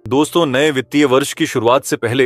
दोस्तों, नए वित्तीय वर्ष की शुरुआत से पहले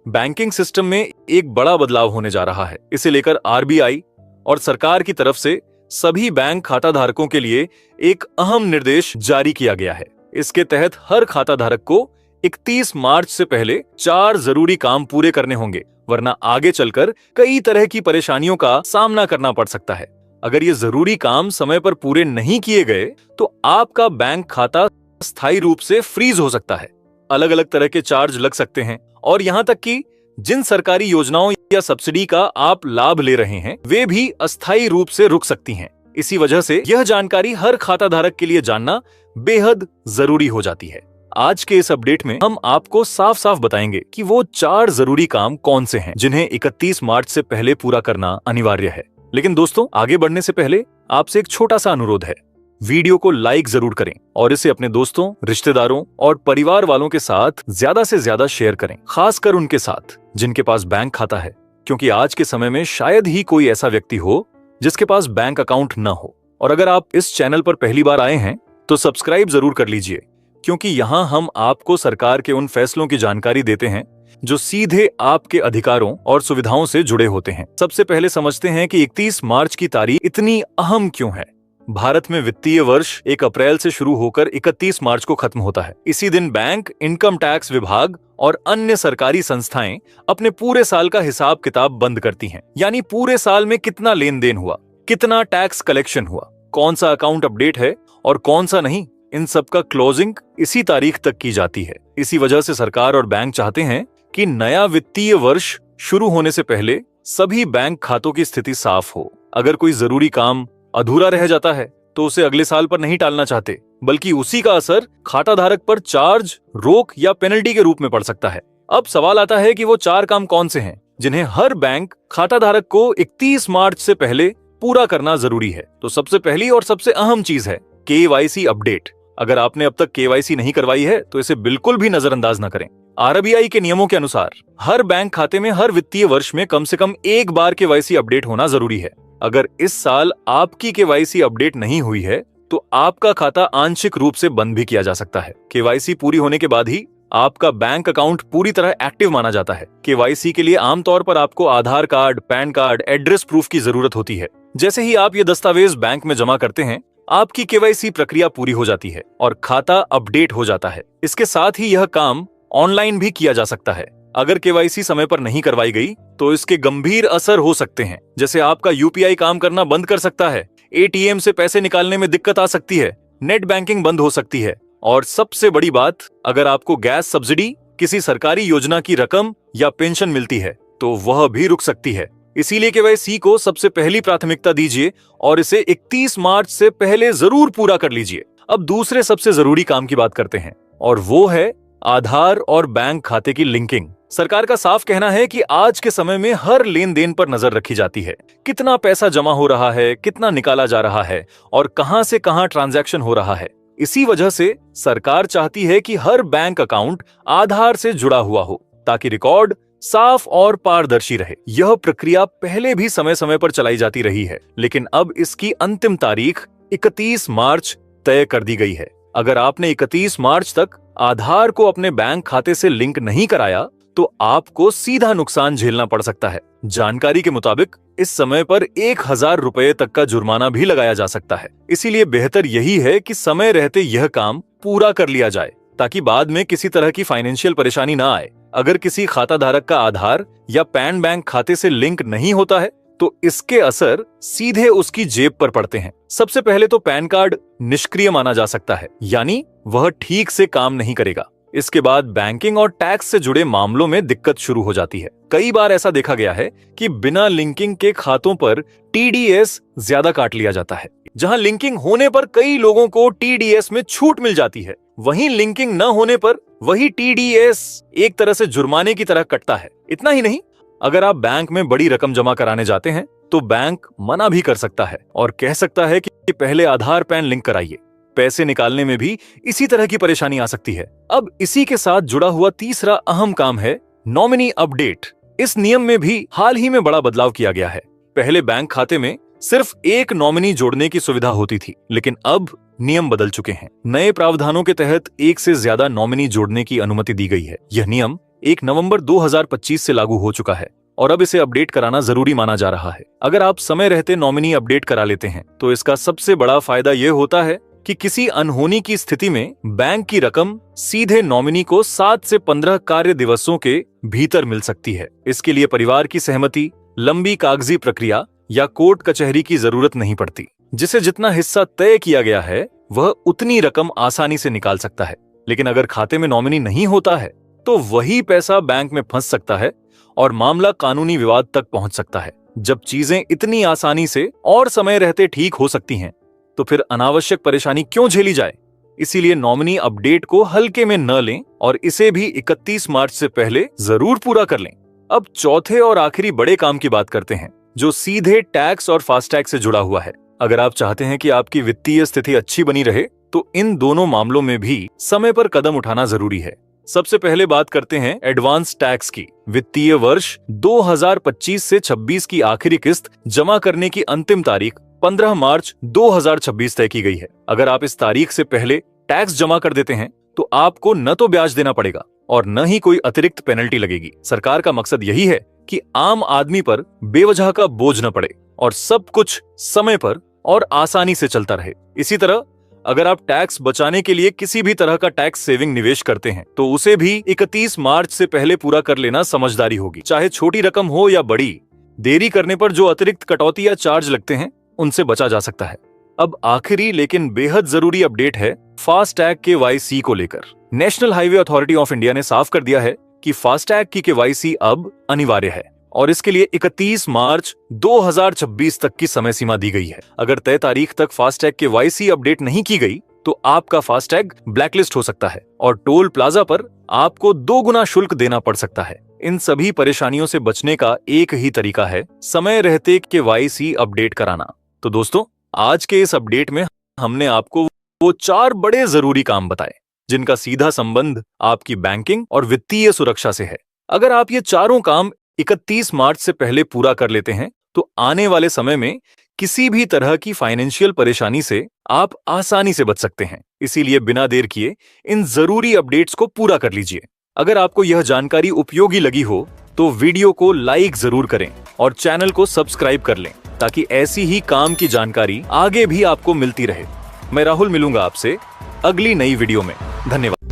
बैंकिंग सिस्टम में एक बड़ा बदलाव होने जा रहा है। इसे लेकर आरबीआई और सरकार की तरफ से सभी बैंक खाता धारकों के लिए एक अहम निर्देश जारी किया गया है। इसके तहत हर खाता धारक को 31 मार्च से पहले 4 जरूरी काम पूरे करने होंगे, वरना आगे चलकर कई तरह की परेशानियों का सामना करना पड़ सकता है। अगर ये जरूरी काम समय पर पूरे नहीं किए गए तो आपका बैंक खाता स्थायी रूप से फ्रीज हो सकता है। अलग अलग तरह के चार्ज लग सकते हैं और यहाँ तक कि जिन सरकारी योजनाओं या सब्सिडी का आप लाभ ले रहे हैं वे भी अस्थायी रूप से रुक सकती हैं। इसी वजह से यह जानकारी हर खाता धारक के लिए जानना बेहद जरूरी हो जाती है। आज के इस अपडेट में हम आपको साफ साफ बताएंगे कि वो 4 जरूरी काम कौन से हैं जिन्हें 31 मार्च से पहले पूरा करना अनिवार्य है। लेकिन दोस्तों, आगे बढ़ने से पहले आपसे एक छोटा सा अनुरोध है। वीडियो को लाइक जरूर करें और इसे अपने दोस्तों, रिश्तेदारों और परिवार वालों के साथ ज्यादा से ज्यादा शेयर करें, खासकर उनके साथ जिनके पास बैंक खाता है, क्योंकि आज के समय में शायद ही कोई ऐसा व्यक्ति हो जिसके पास बैंक अकाउंट न हो। और अगर आप इस चैनल पर पहली बार आए हैं तो सब्सक्राइब जरूर कर लीजिए, क्योंकि यहाँ हम आपको सरकार के उन फैसलों की जानकारी देते हैं जो सीधे आपके अधिकारों और सुविधाओं से जुड़े होते हैं। सबसे पहले समझते हैं कि 31 मार्च की तारीख इतनी अहम क्यों है। भारत में वित्तीय वर्ष 1 अप्रैल से शुरू होकर 31 मार्च को खत्म होता है। इसी दिन बैंक, इनकम टैक्स विभाग और अन्य सरकारी संस्थाएं अपने पूरे साल का हिसाब किताब बंद करती हैं। यानी पूरे साल में कितना लेन देन हुआ, कितना टैक्स कलेक्शन हुआ, कौन सा अकाउंट अपडेट है और कौन सा नहीं, इन सब का क्लोजिंग इसी तारीख तक की जाती है। इसी वजह से सरकार और बैंक चाहते हैं कि नया वित्तीय वर्ष शुरू होने से पहले सभी बैंक खातों की स्थिति साफ हो। अगर कोई जरूरी काम अधूरा रह जाता है तो उसे अगले साल पर नहीं टालना चाहते, बल्कि उसी का असर खाता धारक पर चार्ज, रोक या पेनल्टी के रूप में पड़ सकता है। अब सवाल आता है कि वो 4 काम कौन से हैं जिन्हें हर बैंक खाता धारक को 31 मार्च से पहले पूरा करना जरूरी है। तो सबसे पहली और सबसे अहम चीज है केवाईसी अपडेट। अगर आपने अब तक केवाईसी नहीं करवाई है तो इसे बिल्कुल भी नजरअंदाज न करें। आरबीआई के नियमों के अनुसार हर बैंक खाते में हर वित्तीय वर्ष में कम से कम एक बार केवाईसी अपडेट होना जरूरी है। अगर इस साल आपकी केवाईसी अपडेट नहीं हुई है तो आपका खाता आंशिक रूप से बंद भी किया जा सकता है। केवाईसी पूरी होने के बाद ही आपका बैंक अकाउंट पूरी तरह एक्टिव माना जाता है। केवाईसी के लिए आमतौर पर आपको Aadhaar card, PAN card, address proof की जरूरत होती है। जैसे ही आप ये दस्तावेज बैंक में जमा करते हैं, आपकी केवाईसी प्रक्रिया पूरी हो जाती है और खाता अपडेट हो जाता है। इसके साथ ही यह काम ऑनलाइन भी किया जा सकता है। अगर केवाईसी समय पर नहीं करवाई गई तो इसके गंभीर असर हो सकते हैं, जैसे आपका यूपीआई काम करना बंद कर सकता है, एटीएम से पैसे निकालने में दिक्कत आ सकती है, नेट बैंकिंग बंद हो सकती है और सबसे बड़ी बात, अगर आपको गैस सब्सिडी, किसी सरकारी योजना की रकम या पेंशन मिलती है तो वह भी रुक सकती है। इसीलिए केवाईसी को सबसे पहली प्राथमिकता दीजिए और इसे 31 मार्च से पहले जरूर पूरा कर लीजिए। अब दूसरे सबसे जरूरी काम की बात करते हैं और वो है आधार और बैंक खाते की लिंकिंग। सरकार का साफ कहना है कि आज के समय में हर लेन देन पर नजर रखी जाती है। कितना पैसा जमा हो रहा है, कितना निकाला जा रहा है और कहां से कहां ट्रांजैक्शन हो रहा है। इसी वजह से सरकार चाहती है कि हर बैंक अकाउंट आधार से जुड़ा हुआ हो, ताकि रिकॉर्ड साफ और पारदर्शी रहे। यह प्रक्रिया पहले भी समय समय पर चलाई जाती रही है, लेकिन अब इसकी अंतिम तारीख 31 मार्च तय कर दी गई है। अगर आपने 31 मार्च तक आधार को अपने बैंक खाते से लिंक नहीं कराया तो आपको सीधा नुकसान झेलना पड़ सकता है। जानकारी के मुताबिक इस समय पर 1000 रुपए तक का जुर्माना भी लगाया जा सकता है। इसीलिए बेहतर यही है कि समय रहते यह काम पूरा कर लिया जाए, ताकि बाद में किसी तरह की फाइनेंशियल परेशानी ना आए। अगर किसी खाता धारक का आधार या पैन बैंक खाते से लिंक नहीं होता है तो इसके असर सीधे उसकी जेब पर पड़ते हैं। सबसे पहले तो पैन कार्ड निष्क्रिय माना जा सकता है, यानी वह ठीक से काम नहीं करेगा। इसके बाद बैंकिंग और टैक्स से जुड़े मामलों में दिक्कत शुरू हो जाती है। कई बार ऐसा देखा गया है कि बिना लिंकिंग के खातों पर टीडीएस ज्यादा काट लिया जाता है। जहां लिंकिंग होने पर कई लोगों को टीडीएस में छूट मिल जाती है, वहीं लिंकिंग न होने पर वही टीडीएस एक तरह से जुर्माने की तरह कटता है। इतना ही नहीं, अगर आप बैंक में बड़ी रकम जमा कराने जाते हैं तो बैंक मना भी कर सकता है और कह सकता है कि पहले आधार पैन लिंक कराइए। पैसे निकालने में भी इसी तरह की परेशानी आ सकती है। अब इसी के साथ जुड़ा हुआ तीसरा अहम काम है नॉमिनी अपडेट। इस नियम में भी हाल ही में बड़ा बदलाव किया गया है। पहले बैंक खाते में सिर्फ एक नॉमिनी जोड़ने की सुविधा होती थी, लेकिन अब नियम बदल चुके हैं। नए प्रावधानों के तहत एक से ज्यादा नॉमिनी जोड़ने की अनुमति दी गई है। यह नियम 1 नवंबर 2025 से लागू हो चुका है और अब इसे अपडेट कराना जरूरी माना जा रहा है। अगर आप समय रहते नॉमिनी अपडेट करा लेते हैं तो इसका सबसे बड़ा फायदा यह होता है कि किसी अनहोनी की स्थिति में बैंक की रकम सीधे नॉमिनी को 7 से 15 कार्य दिवसों के भीतर मिल सकती है। इसके लिए परिवार की सहमति, लंबी कागजी प्रक्रिया या कोर्ट कचहरी की जरूरत नहीं पड़ती, जिसे जितना हिस्सा तय किया गया है वह उतनी रकम आसानी से निकाल सकता है। लेकिन अगर खाते में नॉमिनी नहीं होता है तो वही पैसा बैंक में फंस सकता है और मामला कानूनी विवाद तक पहुंच सकता है। जब चीजें इतनी आसानी से और समय रहते ठीक हो सकती हैं, तो फिर अनावश्यक परेशानी क्यों झेली जाए। इसीलिए नॉमिनी अपडेट को हल्के में न लें और इसे भी 31 मार्च से पहले जरूर पूरा कर लें। अब चौथे और आखिरी बड़े काम की बात करते हैं, जो सीधे टैक्स और फास्टैग से जुड़ा हुआ है। अगर आप चाहते हैं कि आपकी वित्तीय स्थिति अच्छी बनी रहे तो इन दोनों मामलों में भी समय पर कदम उठाना जरूरी है। सबसे पहले बात करते हैं एडवांस टैक्स की। वित्तीय वर्ष 2025 से 26 की आखिरी किस्त जमा करने की अंतिम तारीख 15 मार्च 2026 तय की गई है। अगर आप इस तारीख से पहले टैक्स जमा कर देते हैं तो आपको न तो ब्याज देना पड़ेगा और न ही कोई अतिरिक्त पेनल्टी लगेगी। सरकार का मकसद यही है कि आम आदमी पर बेवजह का बोझ न पड़े और सब कुछ समय पर और आसानी से चलता रहे। इसी तरह अगर आप टैक्स बचाने के लिए किसी भी तरह का टैक्स सेविंग निवेश करते हैं तो उसे भी 31 मार्च से पहले पूरा कर लेना समझदारी होगी। चाहे छोटी रकम हो या बड़ी, देरी करने पर जो अतिरिक्त कटौती या चार्ज लगते हैं उनसे बचा जा सकता है। अब आखिरी लेकिन बेहद जरूरी अपडेट है फास्टैग KYC को लेकर। National highway authority of India ने साफ कर दिया है कि फास्टैग की KYC अब अनिवार्य है और इसके लिए 31 मार्च 2026 तक की समय सीमा दी गई है। अगर तय तारीख तक फास्टैग KYC अपडेट नहीं की गई तो आपका फास्टैग ब्लैकलिस्ट हो सकता है और टोल प्लाजा पर आपको 2 गुना शुल्क देना पड़ सकता है। इन सभी परेशानियों से बचने का एक ही तरीका है, समय रहते KYC अपडेट कराना। तो दोस्तों, आज के इस अपडेट में हमने आपको वो 4 बड़े जरूरी काम बताए जिनका सीधा संबंध आपकी बैंकिंग और वित्तीय सुरक्षा से है। अगर आप ये चारों काम 31 मार्च से पहले पूरा कर लेते हैं तो आने वाले समय में किसी भी तरह की फाइनेंशियल परेशानी से आप आसानी से बच सकते हैं। इसीलिए बिना देर किए इन जरूरी अपडेट्स को पूरा कर लीजिए। अगर आपको यह जानकारी उपयोगी लगी हो तो वीडियो को लाइक जरूर करें और चैनल को सब्सक्राइब कर लें ताकि ऐसी ही काम की जानकारी आगे भी आपको मिलती रहे। मैं राहुल मिलूंगा आपसे अगली नई वीडियो में। धन्यवाद।